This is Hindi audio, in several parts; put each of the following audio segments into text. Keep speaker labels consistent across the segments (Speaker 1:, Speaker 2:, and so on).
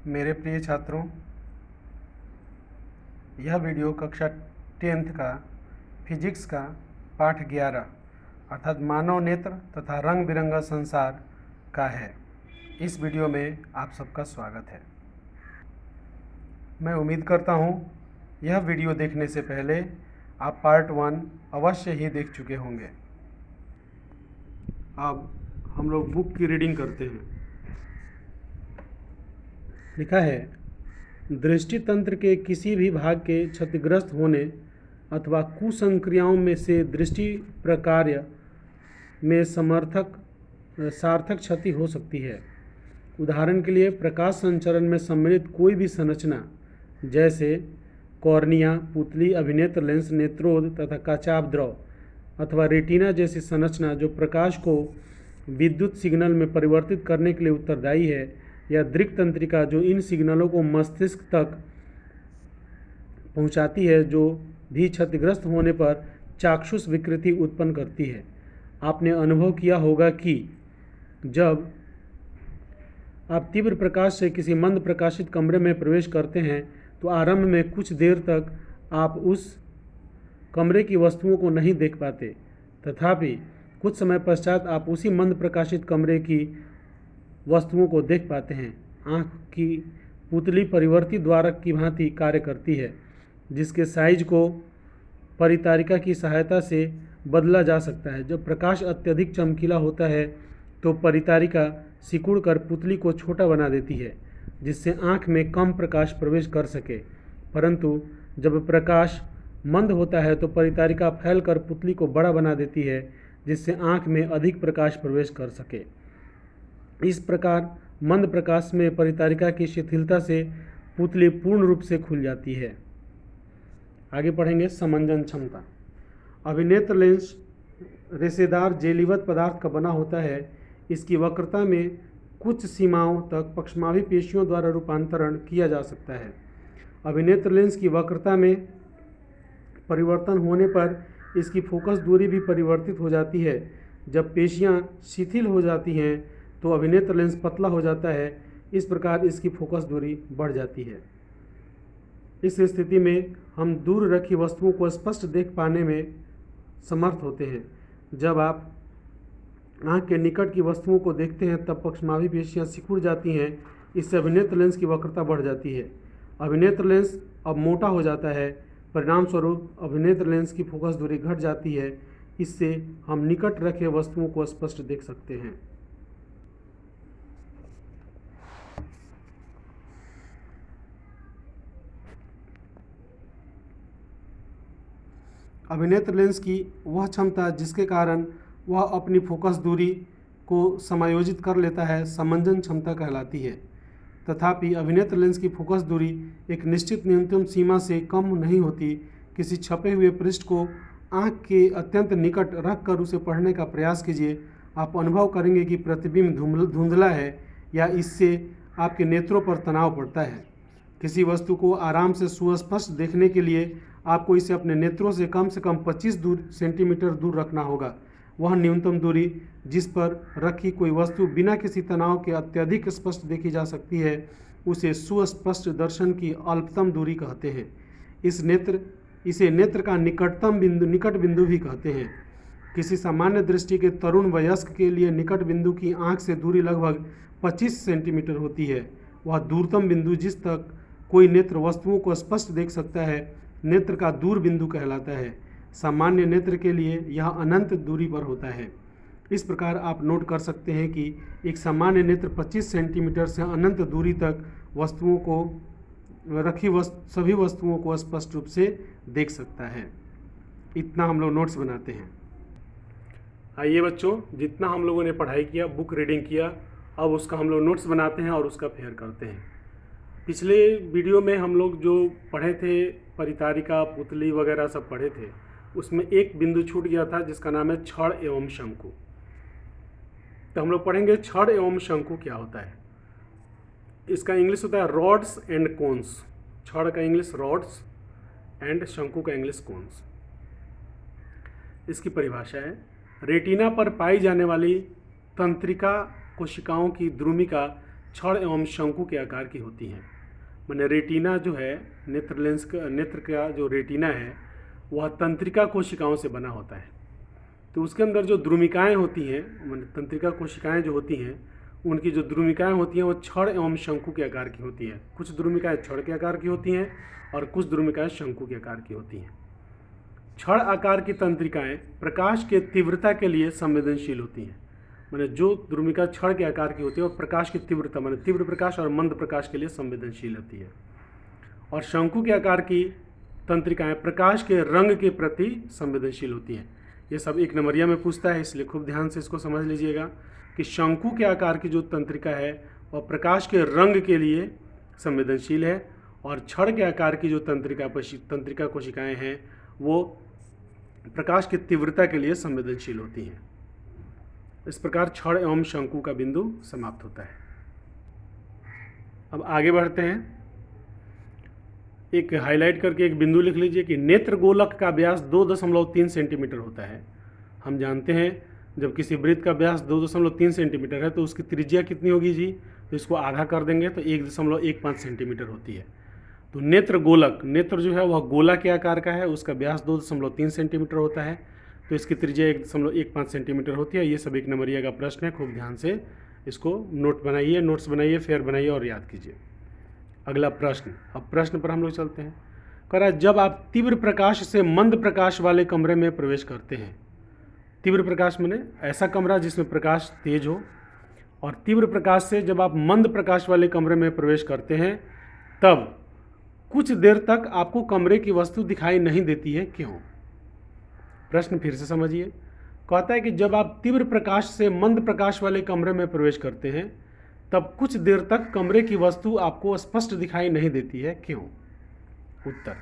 Speaker 1: मेरे प्रिय छात्रों, यह वीडियो कक्षा 10th का फिजिक्स का पाठ 11 अर्थात मानव नेत्र तथा रंग बिरंगा संसार का है। इस वीडियो में आप सबका स्वागत है। मैं उम्मीद करता हूँ यह वीडियो देखने से पहले आप पार्ट 1 अवश्य ही देख चुके होंगे। अब हम लोग बुक की रीडिंग करते हैं। लिखा है, दृष्टि तंत्र के किसी भी भाग के क्षतिग्रस्त होने अथवा कुसंक्रियाओं में से दृष्टि प्रकार्य में सार्थक क्षति हो सकती है। उदाहरण के लिए प्रकाश संचरण में सम्मिलित कोई भी संरचना जैसे कॉर्निया, पुतली, अभिनेत्र लेंस, नेत्रोद तथा काचाभ अथवा रेटिना जैसी संरचना जो प्रकाश को विद्युत सिग्नल में परिवर्तित करने के लिए उत्तरदायी है, या दृक् तंत्रिका जो इन सिग्नलों को मस्तिष्क तक पहुंचाती है, जो भी क्षतिग्रस्त होने पर चाक्षुष विकृति उत्पन्न करती है। आपने अनुभव किया होगा कि जब आप तीव्र प्रकाश से किसी मंद प्रकाशित कमरे में प्रवेश करते हैं तो आरंभ में कुछ देर तक आप उस कमरे की वस्तुओं को नहीं देख पाते, तथापि कुछ समय पश्चात आप उसी मंद प्रकाशित कमरे की वस्तुओं को देख पाते हैं। आँख की पुतली परिवर्ती द्वारक की भांति कार्य करती है, जिसके साइज को परितारिका की सहायता से बदला जा सकता है। जब प्रकाश अत्यधिक चमकीला होता है तो परितारिका सिकुड़कर पुतली को छोटा बना देती है, जिससे आँख में कम प्रकाश प्रवेश कर सके, परंतु जब प्रकाश मंद होता है तो परितारिका फैलकर पुतली को बड़ा बना देती है, जिससे आँख में अधिक प्रकाश प्रवेश कर सके। इस प्रकार मंद प्रकाश में परितारिका की शिथिलता से पुतली पूर्ण रूप से खुल जाती है। आगे पढ़ेंगे समंजन क्षमता। अभिनेत्र लेंस रेशेदार जेलीवत पदार्थ का बना होता है। इसकी वक्रता में कुछ सीमाओं तक पक्षमाभी पेशियों द्वारा रूपांतरण किया जा सकता है। अभिनेत्र लेंस की वक्रता में परिवर्तन होने पर इसकी फोकस दूरी भी परिवर्तित हो जाती है। जब पेशियां शिथिल हो जाती हैं तो अभिनेत्र लेंस पतला हो जाता है। इस प्रकार इसकी फोकस दूरी बढ़ जाती है। इस स्थिति में हम दूर रखी वस्तुओं को स्पष्ट देख पाने में समर्थ होते हैं। जब आप आँख के निकट की वस्तुओं को देखते हैं तब पक्षमाभी पेशियां सिकुड़ जाती हैं। इससे अभिनेत्र लेंस की वक्रता बढ़ जाती है। अभिनेत्र लेंस अब मोटा हो जाता है। परिणाम स्वरूप अभिनेत्र लेंस की फोकस दूरी घट जाती है। इससे हम निकट रखे वस्तुओं को स्पष्ट देख सकते हैं। अभिनेत्र लेंस की वह क्षमता जिसके कारण वह अपनी फोकस दूरी को समायोजित कर लेता है समंजन क्षमता कहलाती है। तथापि अभिनेत्र लेंस की फोकस दूरी एक निश्चित न्यूनतम सीमा से कम नहीं होती। किसी छपे हुए पृष्ठ को आँख के अत्यंत निकट रखकर उसे पढ़ने का प्रयास कीजिए। आप अनुभव करेंगे कि प्रतिबिंब धुंधला है या इससे आपके नेत्रों पर तनाव पड़ता है। किसी वस्तु को आराम से सुस्पष्ट देखने के लिए आपको इसे अपने नेत्रों से कम 25 सेंटीमीटर दूर रखना होगा। वह न्यूनतम दूरी जिस पर रखी कोई वस्तु बिना किसी तनाव के अत्यधिक स्पष्ट देखी जा सकती है उसे सुस्पष्ट दर्शन की अल्पतम दूरी कहते हैं। इसे नेत्र का निकट बिंदु भी कहते हैं। किसी सामान्य दृष्टि के तरुण वयस्क के लिए निकट बिंदु की आँख से दूरी लगभग 25 सेंटीमीटर होती है। वह दूरतम बिंदु जिस तक कोई नेत्र वस्तुओं को स्पष्ट देख सकता है नेत्र का दूर बिंदु कहलाता है। सामान्य नेत्र के लिए यह अनंत दूरी पर होता है। इस प्रकार आप नोट कर सकते हैं कि एक सामान्य नेत्र 25 सेंटीमीटर से अनंत दूरी तक सभी वस्तुओं को स्पष्ट रूप से देख सकता है। इतना हम लोग नोट्स बनाते हैं। आइए बच्चों, जितना हम लोगों ने पढ़ाई किया, बुक रीडिंग किया, अब उसका हम लोग नोट्स बनाते हैं और उसका फेयर करते हैं। पिछले वीडियो में हम लोग जो पढ़े थे, परितारिका, पुतली वगैरह सब पढ़े थे, उसमें एक बिंदु छूट गया था जिसका नाम है छड़ एवं शंकु। तो हम लोग पढ़ेंगे छड़ एवं शंकु क्या होता है। इसका इंग्लिश होता है रॉड्स एंड कोन्स। छड़ का इंग्लिश रॉड्स एंड शंकु का इंग्लिश कोन्स। इसकी परिभाषा है, रेटिना पर पाई जाने वाली तंत्रिका कोशिकाओं की द्रुमिका छड़ एवं शंकु के आकार की होती हैं। माने रेटिना जो है, नेत्र का जो रेटिना है वह तंत्रिका कोशिकाओं से बना होता है। तो उसके अंदर जो द्रुमिकाएँ होती हैं, माने तंत्रिका कोशिकाएँ जो होती हैं, उनकी जो द्रुमिकाएँ होती हैं वो छड़ एवं शंकु के आकार की होती हैं। कुछ द्रुमिकाएँ छड़ के आकार की होती हैं और कुछ द्रुमिकाएँ शंकु के आकार की होती हैं। छड़ आकार की तंत्रिकाएँ प्रकाश के तीव्रता के लिए संवेदनशील होती हैं। माने जो द्रुमिका छड़ के आकार की होती है वो प्रकाश की तीव्रता, माने तीव्र प्रकाश और मंद प्रकाश के लिए संवेदनशील होती है। और शंकु के आकार की तंत्रिकाएँ प्रकाश के रंग के प्रति संवेदनशील होती हैं। ये सब एक नंबरिया में पूछता है, इसलिए खूब ध्यान से इसको समझ लीजिएगा कि शंकु के आकार की जो तंत्रिका है वह प्रकाश के रंग के लिए संवेदनशील है और छड़ के आकार की जो तंत्रिका कोशिकाएँ हैं वो प्रकाश की तीव्रता के लिए संवेदनशील होती हैं। इस प्रकार छड़ एवं शंकु का बिंदु समाप्त होता है। अब आगे बढ़ते हैं। एक हाईलाइट करके एक बिंदु लिख लीजिए कि नेत्र गोलक का व्यास 2.3 सेंटीमीटर होता है। हम जानते हैं जब किसी वृत्त का व्यास 2.3 सेंटीमीटर है तो उसकी त्रिज्या कितनी होगी जी? तो इसको आधा कर देंगे तो 1.15 सेंटीमीटर होती है। तो नेत्र गोलक, नेत्र जो है वह गोला के आकार का है, उसका व्यास 2.3 सेंटीमीटर होता है, तो इसकी त्रिज्या 1.15 सेंटीमीटर होती है। ये सब एक नंबरिया का प्रश्न है, खूब ध्यान से इसको नोट्स बनाइए, फेयर बनाइए और याद कीजिए। अगला प्रश्न, अब प्रश्न पर हम लोग चलते हैं। कह रहा है जब आप तीव्र प्रकाश से मंद प्रकाश वाले कमरे में प्रवेश करते हैं, तीव्र प्रकाश माने ऐसा कमरा जिसमें प्रकाश तेज हो, और तीव्र प्रकाश से जब आप मंद प्रकाश वाले कमरे में प्रवेश करते हैं तब कुछ देर तक आपको कमरे की वस्तु दिखाई नहीं देती है, क्यों? प्रश्न फिर से समझिए। कहता है कि जब आप तीव्र प्रकाश से मंद प्रकाश वाले कमरे में प्रवेश करते हैं तब कुछ देर तक कमरे की वस्तु आपको स्पष्ट दिखाई नहीं देती है, क्यों? उत्तर,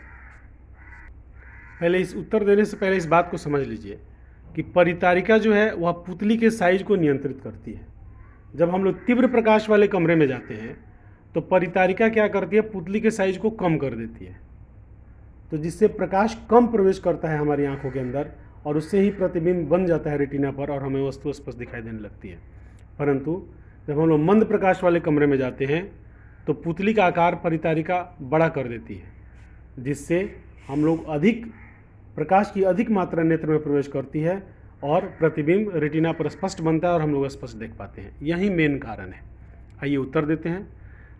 Speaker 1: पहले इस उत्तर देने से पहले इस बात को समझ लीजिए कि परितारिका जो है वह पुतली के साइज को नियंत्रित करती है। जब हम लोग तीव्र प्रकाश वाले कमरे में जाते हैं तो परितारिका क्या करती है? पुतली के साइज को कम कर देती है, तो जिससे प्रकाश कम प्रवेश करता है हमारी आंखों के अंदर और उससे ही प्रतिबिंब बन जाता है रेटिना पर और हमें वस्तु स्पष्ट दिखाई देने लगती है। परंतु जब हम लोग मंद प्रकाश वाले कमरे में जाते हैं तो पुतली का आकार परितारिका बड़ा कर देती है, जिससे हम लोग प्रकाश की अधिक मात्रा नेत्र में प्रवेश करती है और प्रतिबिंब रेटिना पर स्पष्ट बनता है और हम लोग स्पष्ट देख पाते हैं। यही मेन कारण है। आइए उत्तर देते हैं।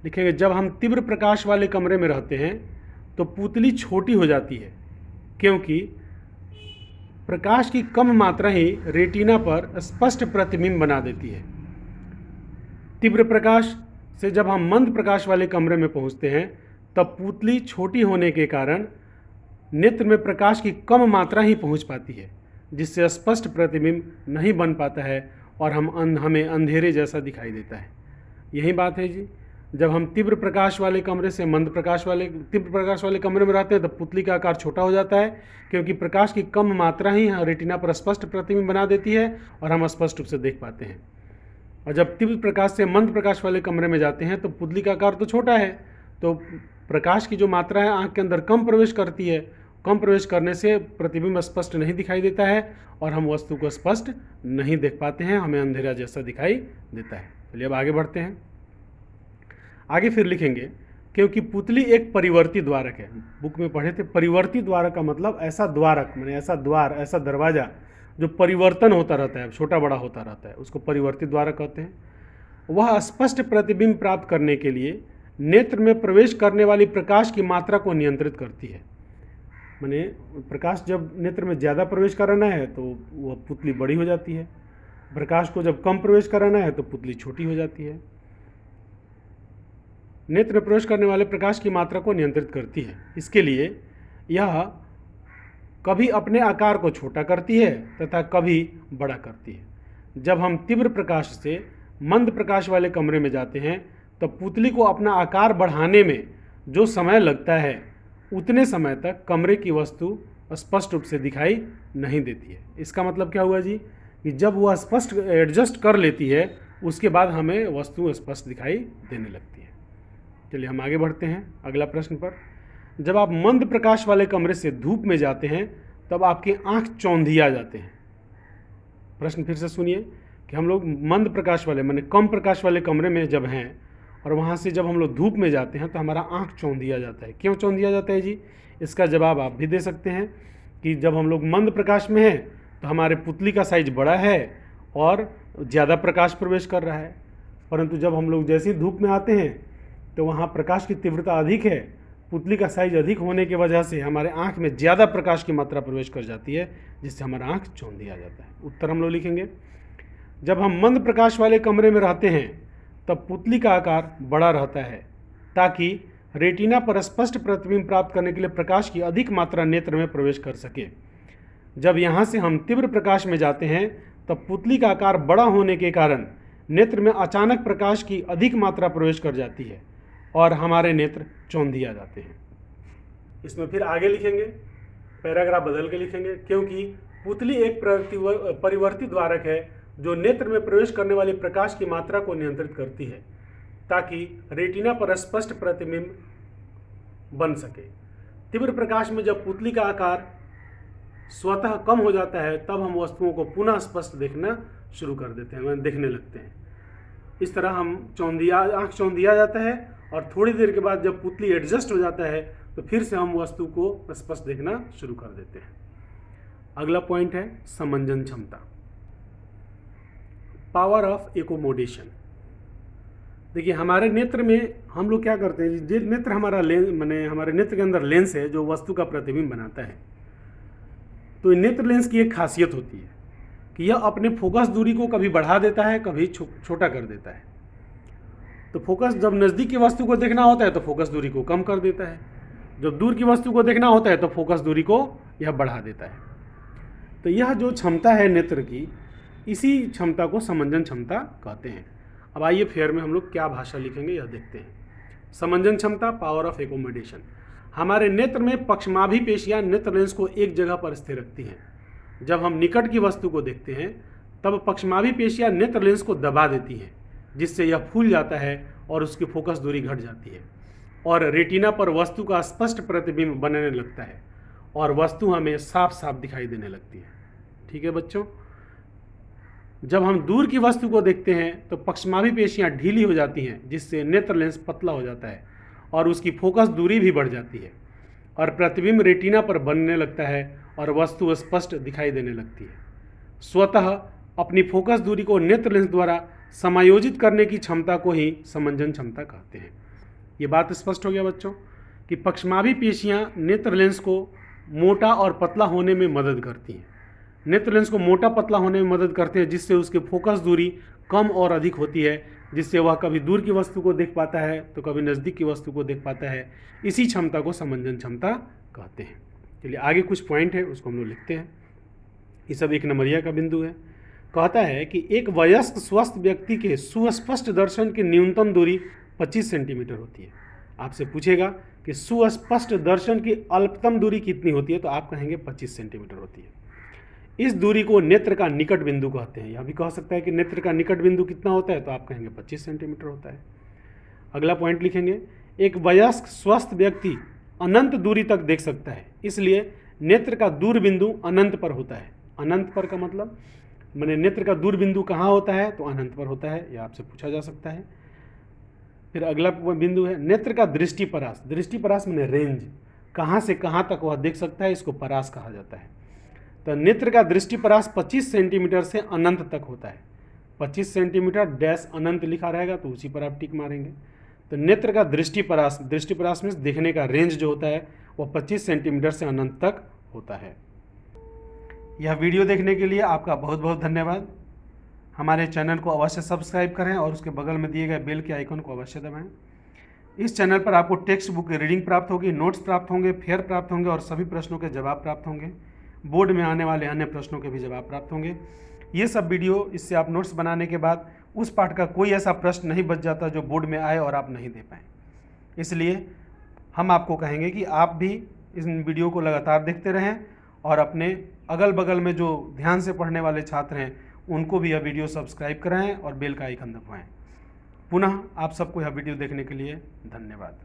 Speaker 1: लिखेंगे जब हम तीव्र प्रकाश वाले कमरे में रहते हैं तो पुतली छोटी हो जाती है, क्योंकि प्रकाश की कम मात्रा ही रेटिना पर स्पष्ट प्रतिबिंब बना देती है। तीव्र प्रकाश से जब हम मंद प्रकाश वाले कमरे में पहुंचते हैं तब पुतली छोटी होने के कारण नेत्र में प्रकाश की कम मात्रा ही पहुंच पाती है, जिससे स्पष्ट प्रतिबिंब नहीं बन पाता है और हमें अंधेरे जैसा दिखाई देता है। यही बात है जी। जब हम तीव्र प्रकाश वाले कमरे से तीव्र प्रकाश वाले कमरे में रहते हैं तब पुतली का आकार छोटा हो जाता है, क्योंकि प्रकाश की कम मात्रा ही रेटिना पर स्पष्ट प्रतिबिंब बना देती है और हम स्पष्ट रूप से देख पाते हैं। और जब तीव्र प्रकाश से मंद प्रकाश वाले कमरे में जाते हैं तो पुतली का आकार तो छोटा है, तो प्रकाश की जो मात्रा है आँख के अंदर कम प्रवेश करती है। कम प्रवेश करने से प्रतिबिंब स्पष्ट नहीं दिखाई देता है और हम वस्तु को स्पष्ट नहीं देख पाते हैं, हमें अंधेरा जैसा दिखाई देता है। चलिए अब आगे बढ़ते हैं। आगे फिर लिखेंगे क्योंकि पुतली एक परिवर्ती द्वारक है। बुक में पढ़े थे, परिवर्ती द्वारक का मतलब ऐसा द्वारक, माने ऐसा द्वार, ऐसा दरवाज़ा जो परिवर्तन होता रहता है, छोटा बड़ा होता रहता है, उसको परिवर्ती द्वारक कहते हैं। वह स्पष्ट प्रतिबिंब प्राप्त करने के लिए नेत्र में प्रवेश करने वाली प्रकाश की मात्रा को नियंत्रित करती है। माने प्रकाश जब नेत्र में ज़्यादा प्रवेश कराना है तो वह पुतली बड़ी हो जाती है, प्रकाश को जब कम प्रवेश कराना है तो पुतली छोटी हो जाती है। नेत्र में प्रवेश करने वाले प्रकाश की मात्रा को नियंत्रित करती है। इसके लिए यह कभी अपने आकार को छोटा करती है तथा कभी बड़ा करती है। जब हम तीव्र प्रकाश से मंद प्रकाश वाले कमरे में जाते हैं तो पुतली को अपना आकार बढ़ाने में जो समय लगता है उतने समय तक कमरे की वस्तु स्पष्ट रूप से दिखाई नहीं देती है। इसका मतलब क्या हुआ जी कि जब वह स्पष्ट एडजस्ट कर लेती है उसके बाद हमें वस्तु स्पष्ट दिखाई देने लगती है। चलिए हम आगे बढ़ते हैं अगला प्रश्न पर। जब आप मंद प्रकाश वाले कमरे से धूप में जाते हैं तब आपकी आंख चौंधिया जाते हैं। प्रश्न फिर से सुनिए कि हम लोग मंद प्रकाश वाले माने कम प्रकाश वाले कमरे में जब हैं और वहाँ से जब हम लोग धूप में जाते हैं तो हमारा आँख चौंधिया जाता है। क्यों चौंधिया जाता है जी? इसका जवाब आप भी दे सकते हैं कि जब हम लोग मंद प्रकाश में हैं तो हमारे पुतली का साइज बड़ा है और ज़्यादा प्रकाश प्रवेश कर रहा है, परंतु जब हम लोग जैसे ही धूप में आते हैं तो वहाँ प्रकाश की तीव्रता अधिक है, पुतली का साइज अधिक होने की वजह से हमारे आँख में ज़्यादा प्रकाश की मात्रा प्रवेश कर जाती है, जिससे हमारा आँख चौंधिया जाता है। उत्तर हम लोग लिखेंगे, जब हम मंद प्रकाश वाले कमरे में रहते हैं तब पुतली का आकार बड़ा रहता है ताकि रेटिना पर स्पष्ट प्रतिबिंब प्राप्त करने के लिए प्रकाश की अधिक मात्रा नेत्र में प्रवेश कर सके। जब यहाँ से हम तीव्र प्रकाश में जाते हैं तब पुतली का आकार बड़ा होने के कारण नेत्र में अचानक प्रकाश की अधिक मात्रा प्रवेश कर जाती है और हमारे नेत्र चौंधिया जाते हैं। इसमें फिर आगे लिखेंगे, पैराग्राफ बदल के लिखेंगे, क्योंकि पुतली एक परिवर्तित द्वारक है जो नेत्र में प्रवेश करने वाली प्रकाश की मात्रा को नियंत्रित करती है ताकि रेटिना पर स्पष्ट प्रतिबिंब बन सके। तीव्र प्रकाश में जब पुतली का आकार स्वतः कम हो जाता है तब हम वस्तुओं को पुनः स्पष्ट देखना शुरू कर देते हैं, देखने लगते हैं। इस तरह हम आँख चौंधिया जाता है और थोड़ी देर के बाद जब पुतली एडजस्ट हो जाता है तो फिर से हम वस्तु को स्पष्ट देखना शुरू कर देते हैं। अगला पॉइंट है समंजन क्षमता, पावर ऑफ एकोमोडेशन। देखिए, हमारे नेत्र में हम लोग क्या करते हैं, जो नेत्र हमारा हमारे नेत्र के अंदर लेंस है जो वस्तु का प्रतिबिंब बनाता है। तो नेत्र लेंस की एक खासियत होती है कि यह अपने फोकस दूरी को कभी बढ़ा देता है, कभी छोटा कर देता है। तो फोकस जब नज़दीक की वस्तु को देखना होता है तो फोकस दूरी को कम कर देता है, जब दूर की वस्तु को देखना होता है तो फोकस दूरी को यह बढ़ा देता है। तो यह जो क्षमता है नेत्र की, इसी क्षमता को समंजन क्षमता कहते हैं। अब आइए फेयर में हम लोग क्या भाषा लिखेंगे यह देखते हैं। समंजन क्षमता, पावर ऑफ एकोमोडेशन। हमारे नेत्र में पक्षमाभी पेशियां नेत्र लेंस को एक जगह पर स्थिर रखती हैं। जब हम निकट की वस्तु को देखते हैं तब पक्षमाभी पेशियां नेत्र लेंस को दबा देती हैं, जिससे यह फूल जाता है और उसकी फोकस दूरी घट जाती है और रेटिना पर वस्तु का स्पष्ट प्रतिबिंब बनने लगता है और वस्तु हमें साफ साफ दिखाई देने लगती है। ठीक है बच्चों, जब हम दूर की वस्तु को देखते हैं तो पक्षमाभी पेशियां ढीली हो जाती हैं, जिससे नेत्र लेंस पतला हो जाता है और उसकी फोकस दूरी भी बढ़ जाती है और प्रतिबिंब रेटिना पर बनने लगता है और वस्तु स्पष्ट दिखाई देने लगती है। स्वतः अपनी फोकस दूरी को नेत्र लेंस द्वारा समायोजित करने की क्षमता को ही समंजन क्षमता कहते हैं। ये बात स्पष्ट हो गया बच्चों कि पक्षमाभी पेशियां नेत्र लेंस को मोटा और पतला होने में मदद करती हैं। नेत्र लेंस को मोटा पतला होने में मदद करते हैं, जिससे उसकी फोकस दूरी कम और अधिक होती है, जिससे वह कभी दूर की वस्तु को देख पाता है तो कभी नज़दीक की वस्तु को देख पाता है। इसी क्षमता को समंजन क्षमता कहते हैं। चलिए आगे कुछ पॉइंट है उसको हम लोग लिखते हैं। ये सब एक नंबरिया का बिंदु है। कहता है कि एक वयस्क स्वस्थ व्यक्ति के सुस्पष्ट दर्शन की न्यूनतम दूरी 25 सेंटीमीटर होती है। आपसे पूछेगा कि सुस्पष्ट दर्शन की अल्पतम दूरी कितनी होती है, तो आप कहेंगे 25 सेंटीमीटर होती है। इस दूरी को नेत्र का निकट बिंदु कहते हैं। यह भी कह सकता है कि नेत्र का निकट बिंदु कितना होता है, तो आप कहेंगे 25 सेंटीमीटर होता है। अगला पॉइंट लिखेंगे, एक वयस्क स्वस्थ व्यक्ति अनंत दूरी तक देख सकता है, इसलिए नेत्र का दूर बिंदु अनंत पर होता है। अनंत पर का मतलब मैंने नेत्र का दूर बिंदु कहाँ होता है, तो अनंत पर होता है। यह आपसे पूछा जा सकता है। फिर अगला बिंदु है नेत्र का दृष्टिपरास। दृष्टिपरास मैंने रेंज, कहाँ से कहाँ तक वह देख सकता है, इसको परास कहा जाता है। तो नेत्र का दृष्टिपरास 25 सेंटीमीटर से अनंत तक होता है। 25 सेंटीमीटर डैश अनंत लिखा रहेगा तो उसी पर आप टिक मारेंगे। तो नेत्र का दृष्टिपरास में देखने का रेंज जो होता है वह 25 सेंटीमीटर से अनंत तक होता है। यह वीडियो देखने के लिए आपका बहुत बहुत धन्यवाद। हमारे चैनल को अवश्य सब्सक्राइब करें और उसके बगल में दिए गए बेल के आइकन को अवश्य दबाएं। इस चैनल पर आपको टेक्स्ट बुक की रीडिंग प्राप्त होगी, नोट्स प्राप्त होंगे, फेयर प्राप्त होंगे और सभी प्रश्नों के जवाब प्राप्त होंगे। बोर्ड में आने वाले अन्य प्रश्नों के भी जवाब प्राप्त होंगे। ये सब वीडियो, इससे आप नोट्स बनाने के बाद उस पाठ का कोई ऐसा प्रश्न नहीं बच जाता जो बोर्ड में आए और आप नहीं दे पाएँ। इसलिए हम आपको कहेंगे कि आप भी इस वीडियो को लगातार देखते रहें और अपने अगल बगल में जो ध्यान से पढ़ने वाले छात्र हैं उनको भी यह वीडियो सब्सक्राइब कराएं और बेल का आइकन दबाएं। पुनः आप सबको यह वीडियो देखने के लिए धन्यवाद।